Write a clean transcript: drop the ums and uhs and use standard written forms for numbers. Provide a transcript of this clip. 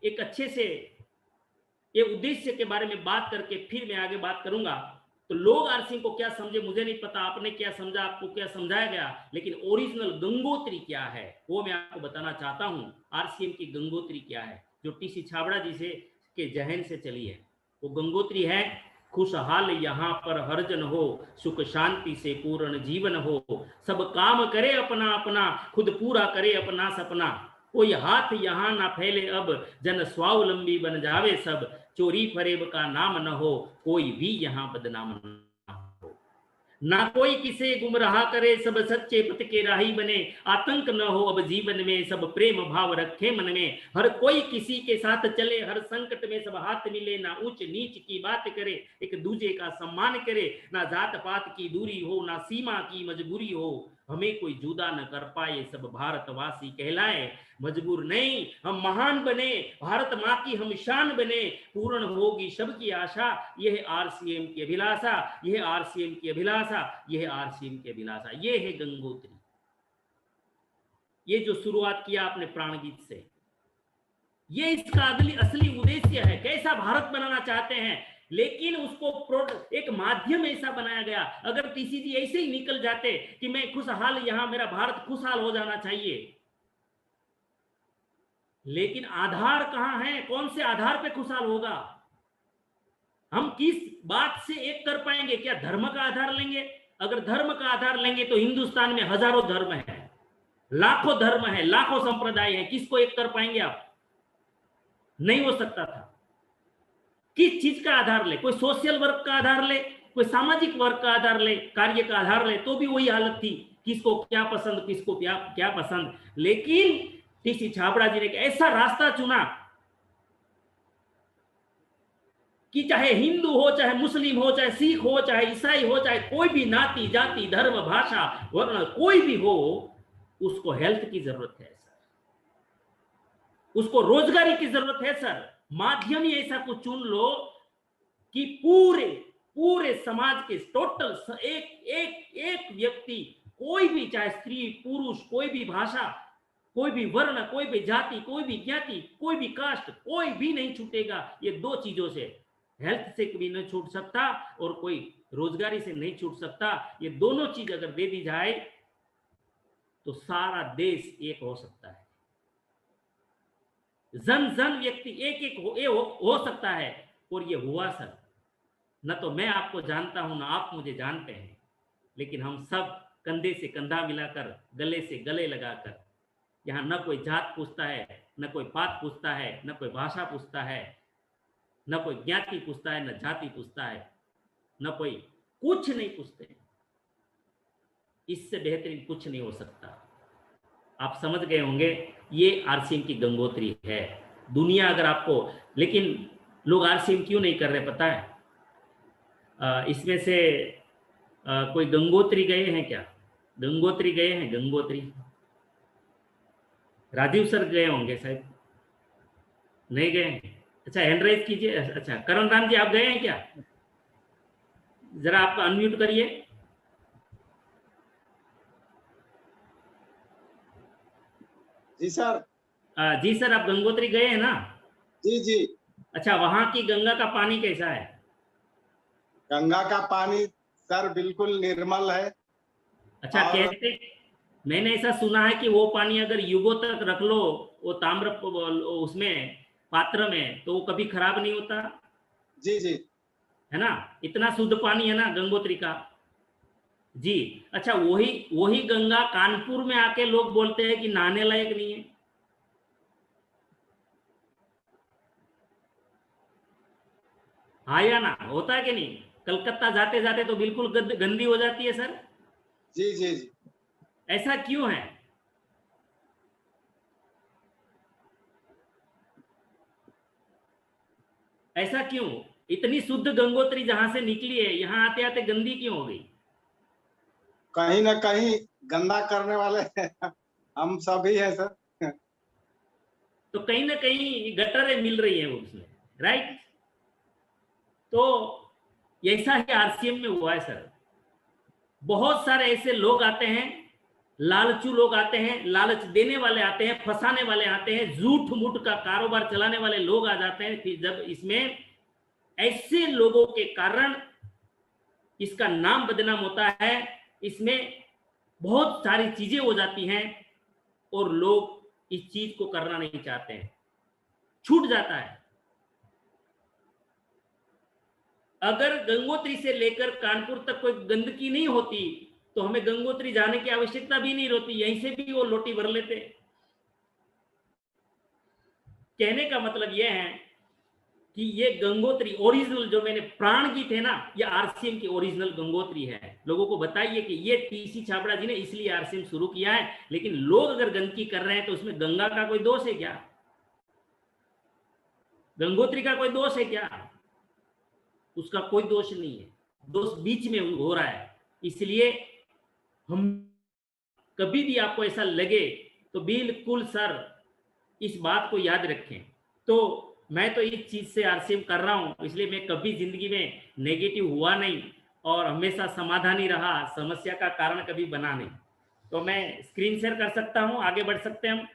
एक अच्छे से ये उद्देश्य के बारे में बात करके फिर मैं आगे बात करूंगा। तो लोग आरसीएम को क्या समझे मुझे नहीं पता, आपने क्या समझा, आपको क्या समझाया गया, लेकिन ओरिजिनल गंगोत्री क्या है वो मैं आपको बताना चाहता हूं। आरसीएम की गंगोत्री क्या है जो टीसी छाबड़ा जी से के जहन से चली है। वो गंगोत्री है, खुशहाल यहाँ पर हर जन हो, सुख शांति से पूर्ण जीवन हो, सब काम करे अपना अपना, खुद पूरा करे अपना सपना, कोई हाथ यहाँ ना फैले अब, जन स्वावलंबी बन जावे सब, चोरी फरेब का नाम न हो, कोई भी यहाँ बदनाम न हो, ना कोई किसे गुमराह करे, सब सच्चे पथ के राही बने, आतंक न हो अब जीवन में, सब प्रेम भाव रखे मन में, हर कोई किसी के साथ चले, हर संकट में सब हाथ मिले, ना ऊंच नीच की बात करे, एक दूसरे का सम्मान करे, ना जात पात की दूरी हो, ना सीमा की मजबूरी हो, हमें कोई जुदा न कर पाए, सब भारतवासी कहलाए, मजबूर नहीं हम महान बने, भारत माँ की हम शान बने, पूर्ण होगी सबकी आशा, यह आरसीएम की अभिलाषा, यह आरसीएम की अभिलाषा, यह आरसीएम की अभिलाषा, यह है गंगोत्री। ये जो शुरुआत किया आपने प्राणगीत से, ये इसका असली उद्देश्य है, कैसा भारत बनाना चाहते हैं, लेकिन उसको एक माध्यम ऐसा बनाया गया। अगर टीसी जी ऐसे ही निकल जाते कि मैं खुशहाल, यहां मेरा भारत खुशहाल हो जाना चाहिए, लेकिन आधार कहां है, कौन से आधार पे खुशहाल होगा, हम किस बात से एक कर पाएंगे, क्या धर्म का आधार लेंगे? अगर धर्म का आधार लेंगे तो हिंदुस्तान में हजारों धर्म है, लाखों धर्म है, लाखों संप्रदाय है, किसको एक कर पाएंगे आप? नहीं हो सकता था। किस चीज का आधार ले, कोई सोशल वर्क का आधार ले, कोई सामाजिक वर्क का आधार ले, कार्य का आधार ले, तो भी वही हालत थी, किसको क्या पसंद, किसको क्या पसंद। लेकिन टीसी छाबड़ा जी ने एक ऐसा रास्ता चुना कि चाहे हिंदू हो, चाहे मुस्लिम हो, चाहे सिख हो, चाहे ईसाई हो, चाहे कोई भी नाती जाति धर्म भाषा वर्ण कोई भी हो, उसको हेल्थ की जरूरत है सर, उसको रोजगारी की जरूरत है सर। माध्यम ही ऐसा कुछ चुन लो कि पूरे समाज के टोटल एक व्यक्ति, कोई भी, चाहे स्त्री पुरुष, कोई भी भाषा, कोई भी वर्ण, कोई भी जाति, कोई भी ज्ञाति, कोई भी कास्ट, कोई भी नहीं छूटेगा। ये दो चीजों से, हेल्थ से भी नहीं छूट सकता और कोई रोजगारी से नहीं छूट सकता। ये दोनों चीज अगर दे दी जाए तो सारा देश एक हो सकता है, जन जन व्यक्ति एक हो सकता है। और ये हुआ सर। न तो मैं आपको जानता हूं, ना आप मुझे जानते हैं, लेकिन हम सब कंधे से कंधा मिलाकर, गले से गले लगाकर, यहाँ न कोई जात पूछता है, न कोई पात पूछता है, न कोई भाषा पूछता है, न कोई ज्ञाति पूछता है, न जाति पूछता है, न कोई कुछ नहीं पूछते। इससे बेहतरीन कुछ नहीं हो सकता। आप समझ गए होंगे, ये आरसीएम की गंगोत्री है। दुनिया अगर आपको, लेकिन लोग आरसीएम क्यों नहीं कर रहे पता है? इसमें से कोई गंगोत्री गए हैं क्या? गंगोत्री गए हैं? गंगोत्री राजीव सर गए होंगे शायद, नहीं गए हैं? अच्छा, हैंड राइज कीजिए। अच्छा, करण राम जी आप गए हैं क्या? जरा आप अनम्यूट करिए। जी सर। जी सर, आप गंगोत्री गए हैं ना? जी जी। अच्छा, वहां की गंगा का पानी कैसा है? गंगा का पानी सर बिल्कुल निर्मल है। अच्छा, कहते, मैंने ऐसा सुना है कि वो पानी अगर युगों तक रख लो वो ताम्र उसमें पात्र में, तो वो कभी खराब नहीं होता। जी जी। है ना? इतना शुद्ध पानी है ना गंगोत्री का। जी। अच्छा, वही गंगा कानपुर में आके लोग बोलते हैं कि नहाने लायक नहीं है। हाँ या ना? होता है कि नहीं? कलकत्ता जाते जाते तो बिल्कुल गंदी हो जाती है सर। जी जी जी। ऐसा क्यों है? ऐसा क्यों? इतनी शुद्ध गंगोत्री जहां से निकली है, यहां आते आते गंदी क्यों हो गई? कहीं ना कहीं गंदा करने वाले हम सभी हैं सर। तो कहीं ना कहीं गटरें मिल रही है उसमें, राइट? तो ऐसा ही आरसीएम में हुआ है सर। बहुत सारे ऐसे लोग आते हैं लालचू लोग आते हैं, लालच देने वाले आते हैं, फंसाने वाले आते हैं, झूठ मूठ का कारोबार चलाने वाले लोग आ जाते हैं। फिर जब इसमें ऐसे लोगों के कारण इसका नाम बदनाम होता है, इसमें बहुत सारी चीजें हो जाती हैं और लोग इस चीज को करना नहीं चाहते हैं, छूट जाता है। अगर गंगोत्री से लेकर कानपुर तक कोई गंदगी नहीं होती तो हमें गंगोत्री जाने की आवश्यकता भी नहीं होती, यहीं से भी वो लोटी भर लेते। कहने का मतलब यह है कि ये गंगोत्री ओरिजिनल जो मैंने प्राण गीत है ना, ये आरसीएम की ओरिजिनल गंगोत्री है। लोगों को बताइए कि ये टीसी छाबड़ा जी ने इसलिए आरसीएम शुरू किया है, लेकिन लोग अगर गंदगी कर रहे हैं तो उसमें गंगा का कोई दोष है क्या? गंगोत्री का कोई दोष है क्या? उसका कोई दोष नहीं है, दोष बीच में हो रहा है। इसलिए हम कभी भी आपको ऐसा लगे तो बिल्कुल सर इस बात को याद रखें। तो मैं तो इस चीज से आरसीएम कर रहा हूं, इसलिए मैं कभी जिंदगी में नेगेटिव हुआ नहीं और हमेशा समाधानी रहा, समस्या का कारण कभी बना नहीं। तो मैं स्क्रीन शेयर कर सकता हूं, आगे बढ़ सकते हैं हम।